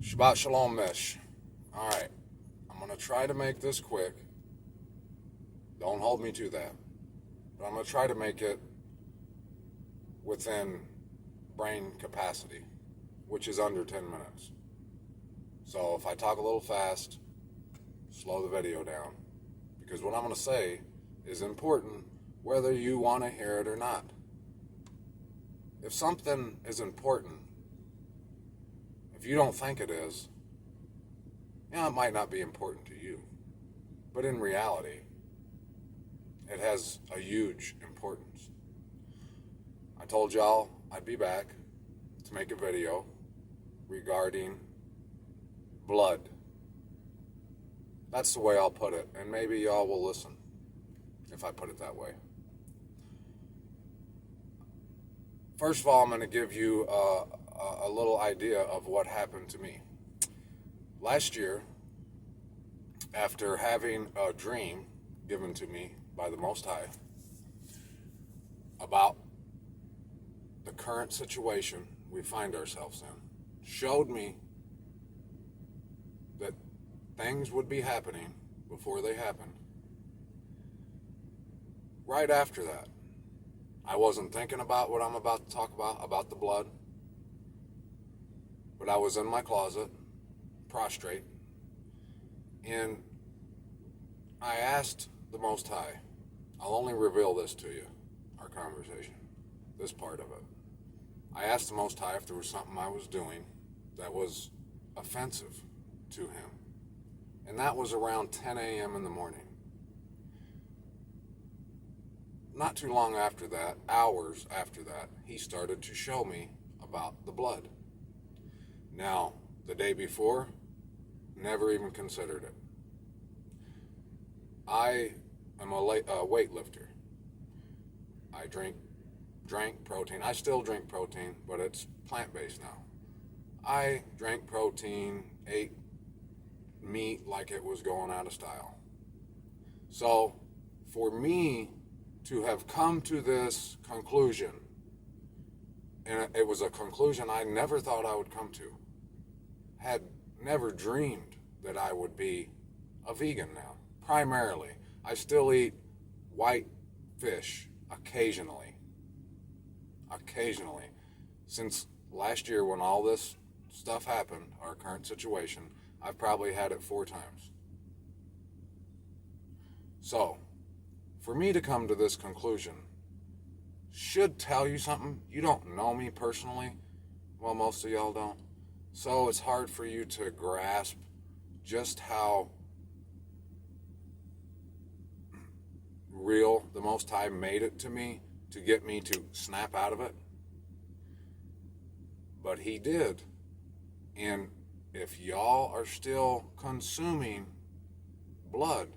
Shabbat Shalom, Mish. All right, I'm going to try to make this quick. Don't hold me to that. But I'm going to try to make it within brain capacity, which is under 10 minutes. So if I talk a little fast, slow the video down. Because what I'm going to say is important whether you want to hear it or not. If something is important, if you don't think it is, it might not be important to you. But in reality, it has a huge importance. I told y'all I'd be back to make a video regarding blood. That's the way I'll put it, and maybe y'all will listen if I put it that way. First of all, I'm going to give you a little idea of what happened to me. Last year, after having a dream given to me by the Most High about the current situation we find ourselves in, showed me that things would be happening before they happened. Right after that, I wasn't thinking about what I'm about to talk about the blood, but I was in my closet, prostrate, and I asked the Most High, I'll only reveal this to you, our conversation, this part of it. I asked the Most High if there was something I was doing that was offensive to him. And that was around 10 a.m. in the morning. Not too long after that, hours after that, he started to show me about the blood. Now, the day before, never even considered it. I am a weightlifter. I drank protein. I still drink protein, but it's plant-based now. I drank protein, ate meat like it was going out of style. So, for me to have come to this conclusion, and it was a conclusion I never thought I would come to, had never dreamed that I would be a vegan now. Primarily, I still eat white fish occasionally. Since last year when all this stuff happened, our current situation, I've probably had it 4 times. So, for me to come to this conclusion should tell you something. You don't know me personally. Well, most of y'all don't. So it's hard for you to grasp just how real the Most High made it to me to get me to snap out of it. But he did. And if y'all are still consuming blood,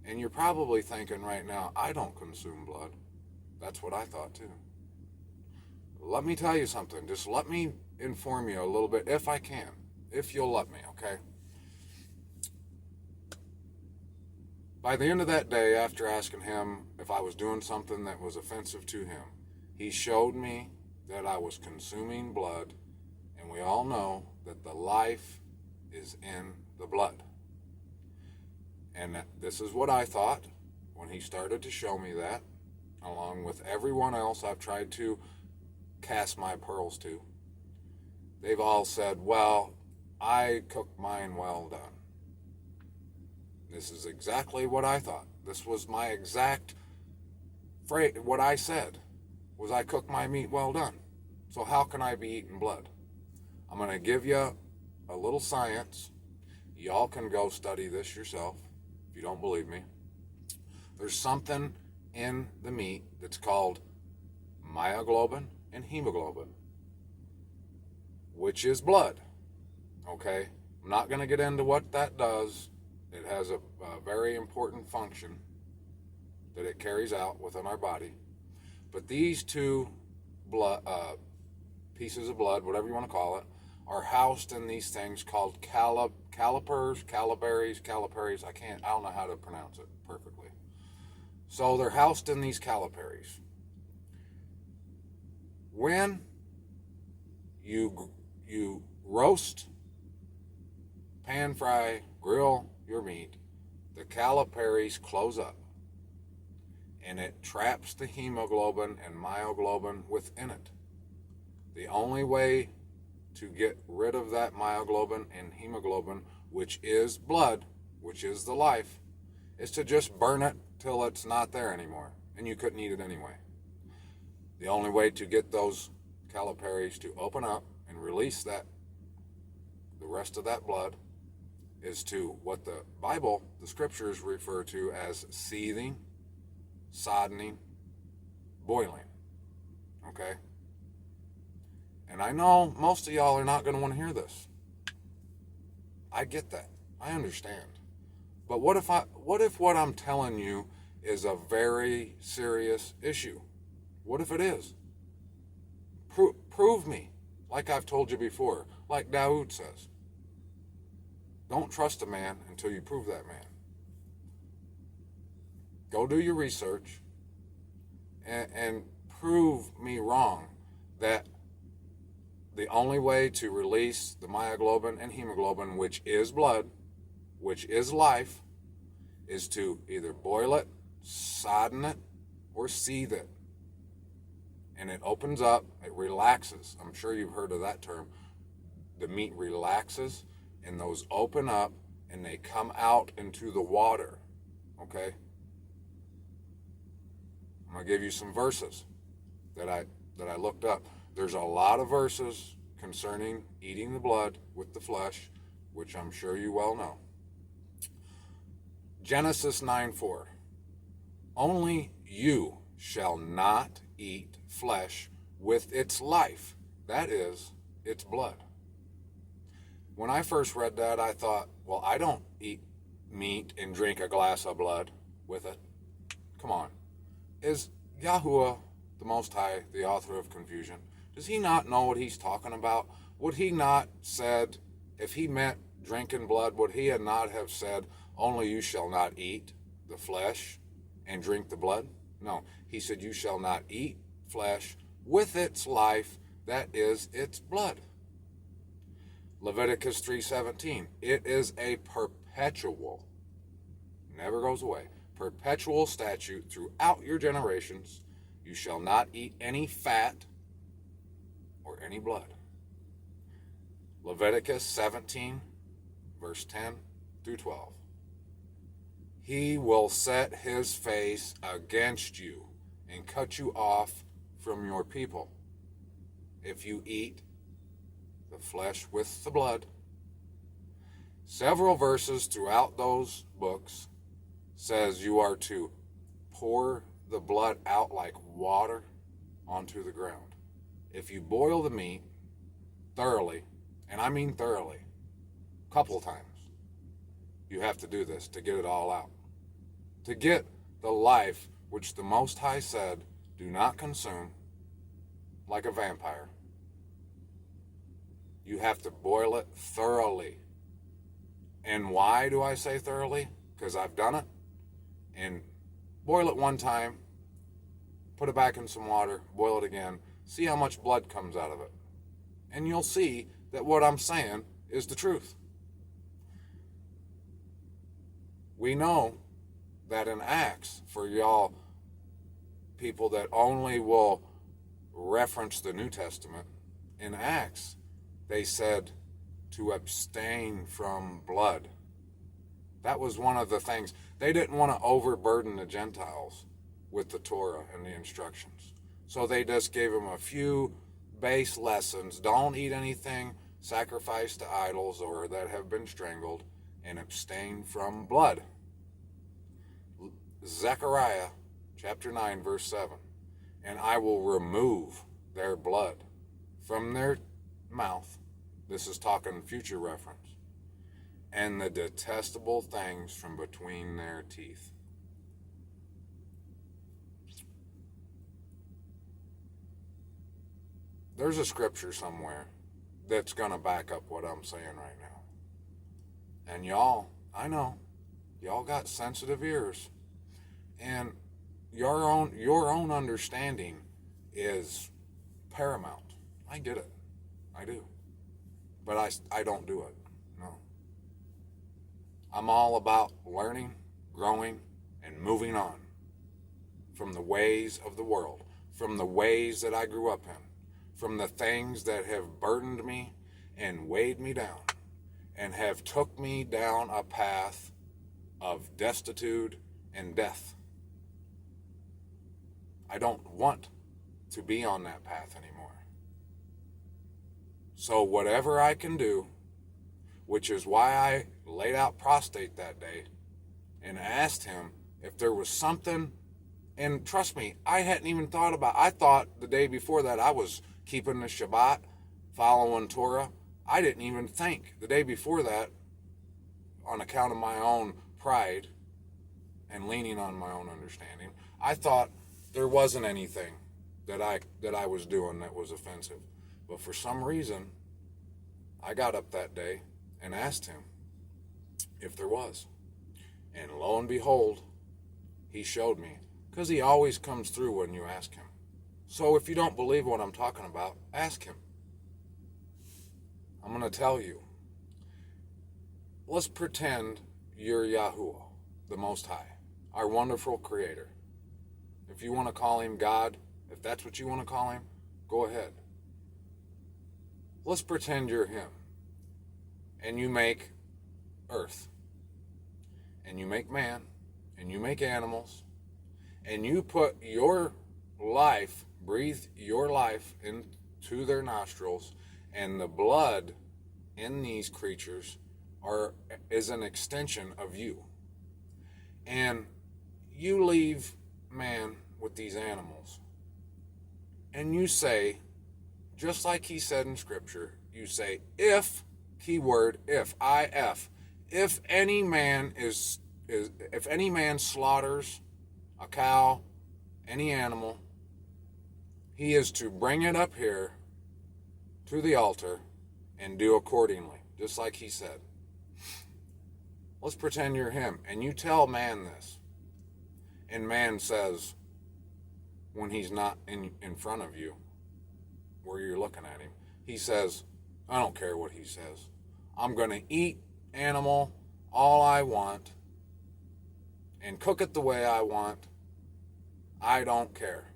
and you're probably thinking right now, I don't consume blood. That's what I thought too. Let me tell you something. Just let me inform you a little bit, if I can. If you'll let me, okay? By the end of that day, after asking him if I was doing something that was offensive to him, he showed me that I was consuming blood, and we all know that the life is in the blood. And this is what I thought when he started to show me that, along with everyone else I've tried to cast my pearls to. They've all said, well, I cooked mine well done. This is exactly what I thought. This was my exact phrase. What I said was I cooked my meat well done. So how can I be eating blood? I'm going to give you a little science. Y'all can go study this yourself if you don't believe me. There's something in the meat that's called myoglobin and hemoglobin, which is blood. Okay? I'm not going to get into what that does. It has a very important function that it carries out within our body. But these two blood, pieces of blood, whatever you want to call it, are housed in these things called caliparies. I don't know how to pronounce it perfectly. So they're housed in these caliparies. When you roast pan fry, grill your meat, the capillaries close up and it traps the hemoglobin and myoglobin within it. The only way to get rid of that myoglobin and hemoglobin, which is blood, which is the life, is to just burn it till it's not there anymore, and you couldn't eat it anyway. The only way to get those capillaries to open up and release the rest of that blood, is to what the Bible, the scriptures refer to as seething, soddening, boiling. Okay? And I know most of y'all are not going to want to hear this. I get that. I understand. But what if what I'm telling you is a very serious issue? What if it is? Prove me, like I've told you before, like Dawood says. Don't trust a man until you prove that man. Go do your research and prove me wrong that the only way to release the myoglobin and hemoglobin, which is blood, which is life, is to either boil it, sodden it, or seethe it. And it opens up, it relaxes. I'm sure you've heard of that term. The meat relaxes, and those open up, and they come out into the water. Okay? I'm going to give you some verses that I looked up. There's a lot of verses concerning eating the blood with the flesh, which I'm sure you well know. Genesis 9:4. Only you shall not eat flesh with its life, that is, its blood. When I first read that, I thought, well, I don't eat meat and drink a glass of blood with it. Come on. Is Yahuwah, the Most High, the author of confusion, does he not know what he's talking about? Would he not said, if he meant drinking blood, would he not have said, only you shall not eat the flesh and drink the blood? No, he said, you shall not eat flesh with its life, that is its blood. Leviticus 3:17, it is a perpetual, never goes away, perpetual statute throughout your generations. You shall not eat any fat or any blood. Leviticus 17, verse 10 through 12. He will set his face against you and cut you off from your people if you eat the flesh with the blood. Several verses throughout those books says you are to pour the blood out like water onto the ground. If you boil the meat thoroughly, and I mean thoroughly, a couple of times, you have to do this to get it all out. To get the life which the Most High said, do not consume like a vampire. You have to boil it thoroughly. And why do I say thoroughly? Because I've done it. And boil it one time, put it back in some water, boil it again, see how much blood comes out of it. And you'll see that what I'm saying is the truth. We know that in Acts, for y'all people that only will reference the New Testament, in Acts, they said to abstain from blood. That was one of the things. They didn't want to overburden the Gentiles with the Torah and the instructions. So they just gave them a few base lessons. Don't eat anything sacrificed to idols or that have been strangled, and abstain from blood. Zechariah chapter 9, verse 7. And I will remove their blood from their mouth. This is talking future reference. And the detestable things from between their teeth. There's a scripture somewhere that's going to back up what I'm saying right now. And y'all, I know, y'all got sensitive ears. And your own understanding is paramount. I get it. I do. But I don't do it. No. I'm all about learning, growing, and moving on from the ways of the world, from the ways that I grew up in, from the things that have burdened me and weighed me down and have took me down a path of destitute and death. I don't want to be on that path anymore. So whatever I can do, which is why I laid out prostate that day and asked him if there was something, and trust me, I hadn't even thought about, I thought the day before that I was keeping the Shabbat, following Torah. I didn't even think the day before that, on account of my own pride and leaning on my own understanding, I thought there wasn't anything that I was doing that was offensive. But for some reason, I got up that day and asked him if there was. And lo and behold, he showed me. Because he always comes through when you ask him. So if you don't believe what I'm talking about, ask him. I'm going to tell you. Let's pretend you're Yahuwah, the Most High, our wonderful Creator. If you want to call him God, if that's what you want to call him, go ahead. Let's pretend you're him. And you make earth. And you make man. And you make animals. And you put your life, breathe your life into their nostrils, and the blood in these creatures is an extension of you. And you leave man with these animals. And you say, just like he said in Scripture, you say, if, keyword, if any man if any man slaughters a cow, any animal, he is to bring it up here to the altar and do accordingly, just like he said. Let's pretend you're him, and you tell man this. And man says, when he's not in front of you, where you're looking at him, he says, I don't care what he says. I'm going to eat animal all I want and cook it the way I want. I don't care.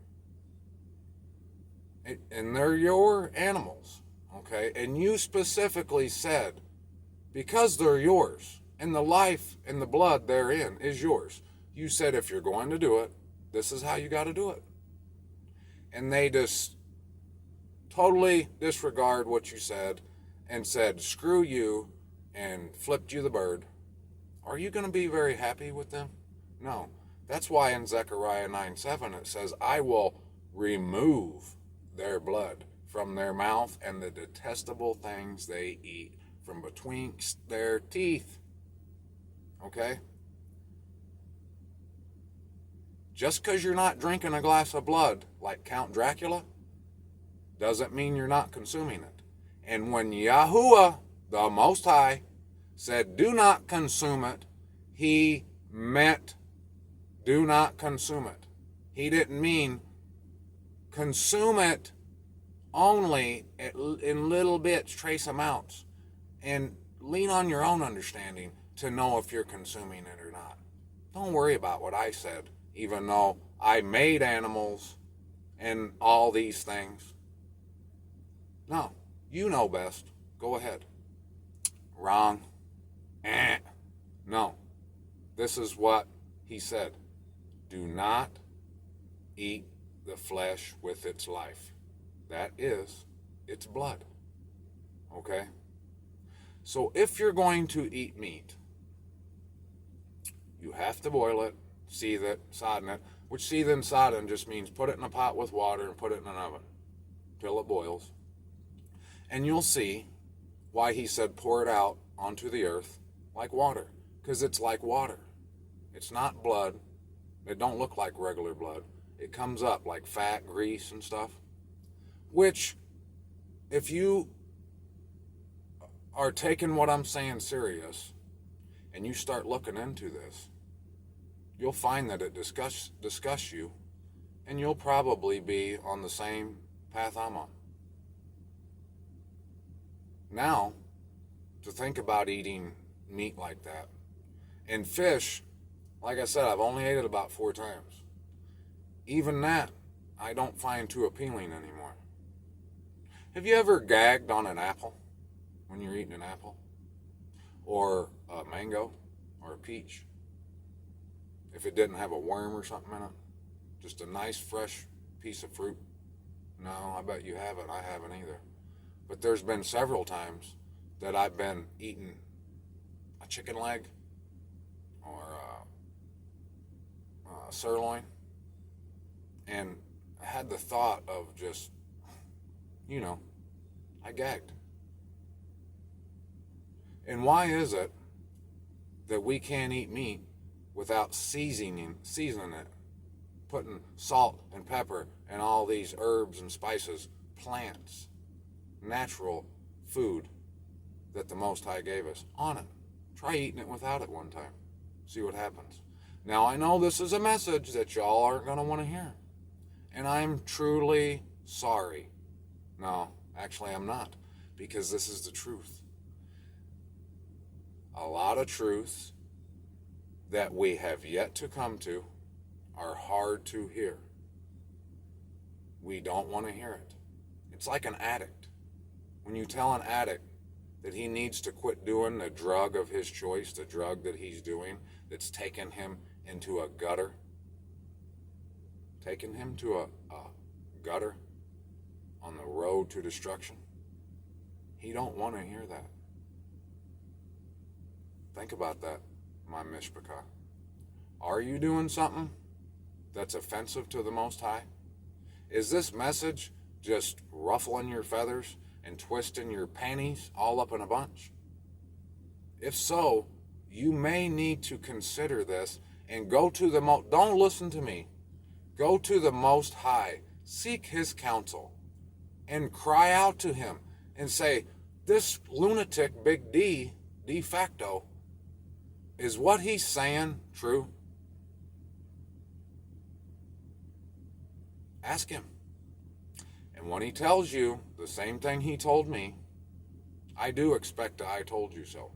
And they're your animals, okay? And you specifically said, because they're yours, and the life and the blood therein is yours, you said if you're going to do it, this is how you got to do it. And they just totally disregard what you said and said, screw you, and flipped you the bird. Are you going to be very happy with them? No. That's why in Zechariah 9:7 it says, I will remove their blood from their mouth and the detestable things they eat from betwixt their teeth. Okay? Just because you're not drinking a glass of blood like Count Dracula doesn't mean you're not consuming it. And when Yahuwah, the Most High, said do not consume it, he meant do not consume it. He didn't mean consume it only in little bits, trace amounts, and lean on your own understanding to know if you're consuming it or not. Don't worry about what I said, even though I made animals and all these things. No, you know best. Go ahead. Wrong. No. This is what he said. Do not eat the flesh with its life. That is its blood. Okay? So if you're going to eat meat, you have to boil it, seethe it, sodden it, which seethe and sodden just means put it in a pot with water and put it in an oven till it boils. And you'll see why he said pour it out onto the earth like water, because it's like water. It's not blood. It don't look like regular blood. It comes up like fat, grease, and stuff, which if you are taking what I'm saying serious and you start looking into this, you'll find that it disgusts you, and you'll probably be on the same path I'm on. Now, to think about eating meat like that And fish, like I said, I've only ate it about 4 times. Even that, I don't find too appealing anymore. Have you ever gagged on an apple when you're eating an apple? Or a mango? Or a peach? If it didn't have a worm or something in it? Just a nice, fresh piece of fruit? No, I bet you haven't. I haven't either. But there's been several times that I've been eating a chicken leg or a sirloin, and I had the thought of just, I gagged. And why is it that we can't eat meat without seasoning it, putting salt and pepper and all these herbs and spices, plants, natural food that the Most High gave us on it? Try eating it without it one time. See what happens. Now, I know this is a message that y'all aren't going to want to hear. And I'm truly sorry. No, actually I'm not. Because this is the truth. A lot of truths that we have yet to come to are hard to hear. We don't want to hear it. It's like an addict. When you tell an addict that he needs to quit doing the drug of his choice, the drug that he's doing that's taken him into a gutter, taken him to a gutter on the road to destruction, he don't want to hear that. Think about that, my mishpachah. Are you doing something that's offensive to the Most High? Is this message just ruffling your feathers and twisting your panties all up in a bunch? If so, you may need to consider this and go to the don't listen to me. Go to the Most High, seek his counsel, and cry out to him and say, this lunatic Big D, de facto, is what he's saying true? Ask him. And when he tells you the same thing he told me, I do expect a I told you so.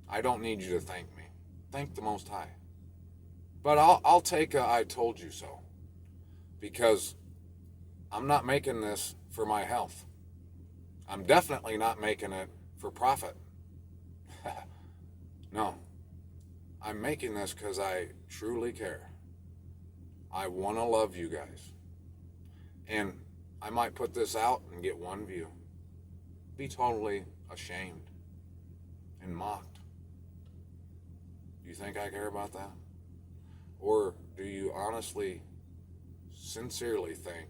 I don't need you to thank me. Thank the Most High. But I'll take a I told you so. Because I'm not making this for my health. I'm definitely not making it for profit. No. I'm making this because I truly care. I want to love you guys. And I might put this out and get one view. Be totally ashamed and mocked. Do you think I care about that? Or do you honestly, sincerely think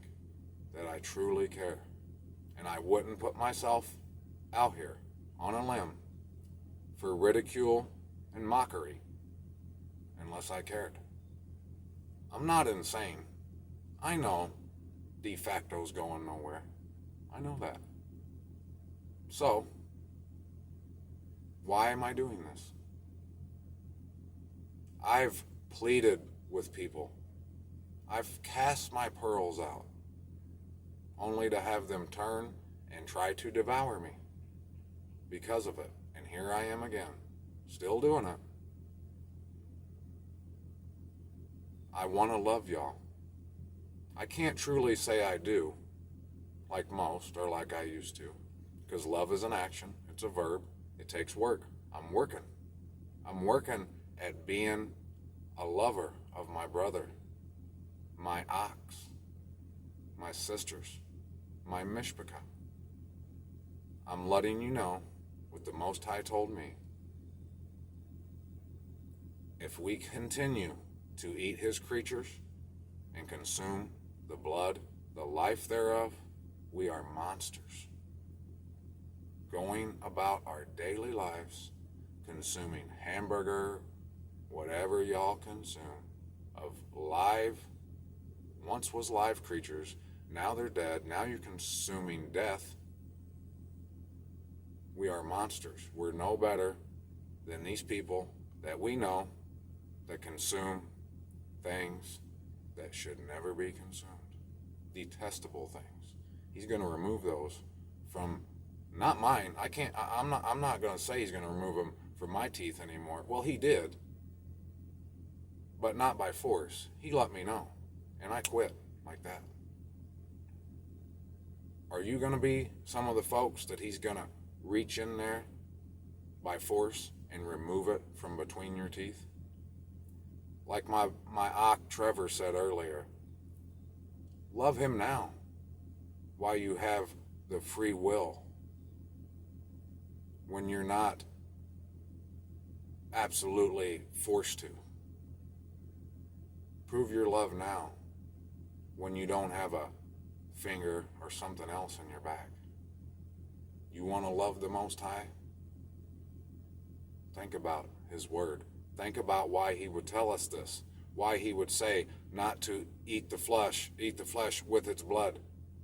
that I truly care? And I wouldn't put myself out here on a limb for ridicule and mockery unless I cared. I'm not insane. I know de facto's going nowhere. I know that. So, why am I doing this? I've pleaded with people. I've cast my pearls out, only to have them turn and try to devour me because of it. And here I am again, still doing it. I want to love y'all. I can't truly say I do, like most, or like I used to, because love is an action. It's a verb. It takes work. I'm working. I'm working at being a lover of my brother, my ox, my sisters, my mishpachah. I'm letting you know what the Most High told me. If we continue to eat his creatures and consume the blood, the life thereof, we are monsters. Going about our daily lives, consuming hamburger, whatever y'all consume, of live, once was live creatures, now they're dead, now you're consuming death. We are monsters. We're no better than these people that we know that consume things that should never be consumed. Detestable things. He's going to remove those from, not mine. I'm not going to say he's going to remove them for my teeth anymore. Well, he did, but not by force. He let me know, and I quit like that. Are you going to be some of the folks that he's going to reach in there by force and remove it from between your teeth? Like my Trevor said earlier, love him now while you have the free will, when you're not absolutely forced to. Prove your love now when you don't have a finger or something else in your back. You want to love the Most High? Think about his word. Think about why he would tell us this, why he would say not to eat the flesh with its blood.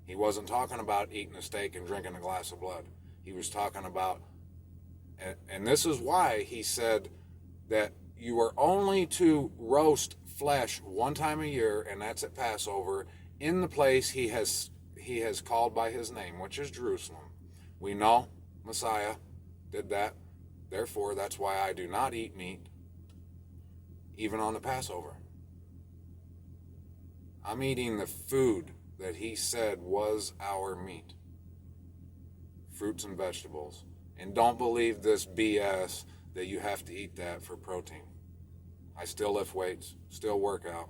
He wasn't talking about eating a steak and drinking a glass of blood. He was talking about, and this is why he said that you are only to roast flesh one time a year, and that's at Passover, in the place he has called by his name, which is Jerusalem. We know Messiah did that. Therefore, that's why I do not eat meat, even on the Passover. I'm eating the food that he said was our meat. Fruits and vegetables. And don't believe this BS that you have to eat that for protein. I still lift weights, still work out,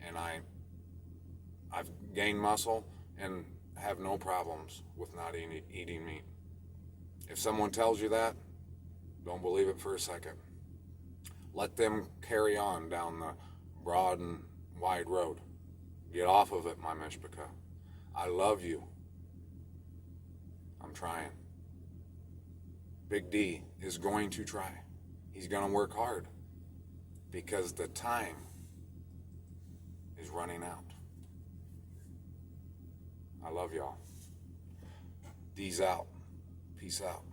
and I've gained muscle and have no problems with not eating meat. If someone tells you that, don't believe it for a second. Let them carry on down the broad and wide road. Get off of it, my mishpachah. I love you. I'm trying. Big D is going to try. He's going to work hard because the time is running out. I love y'all. D's out. Peace out.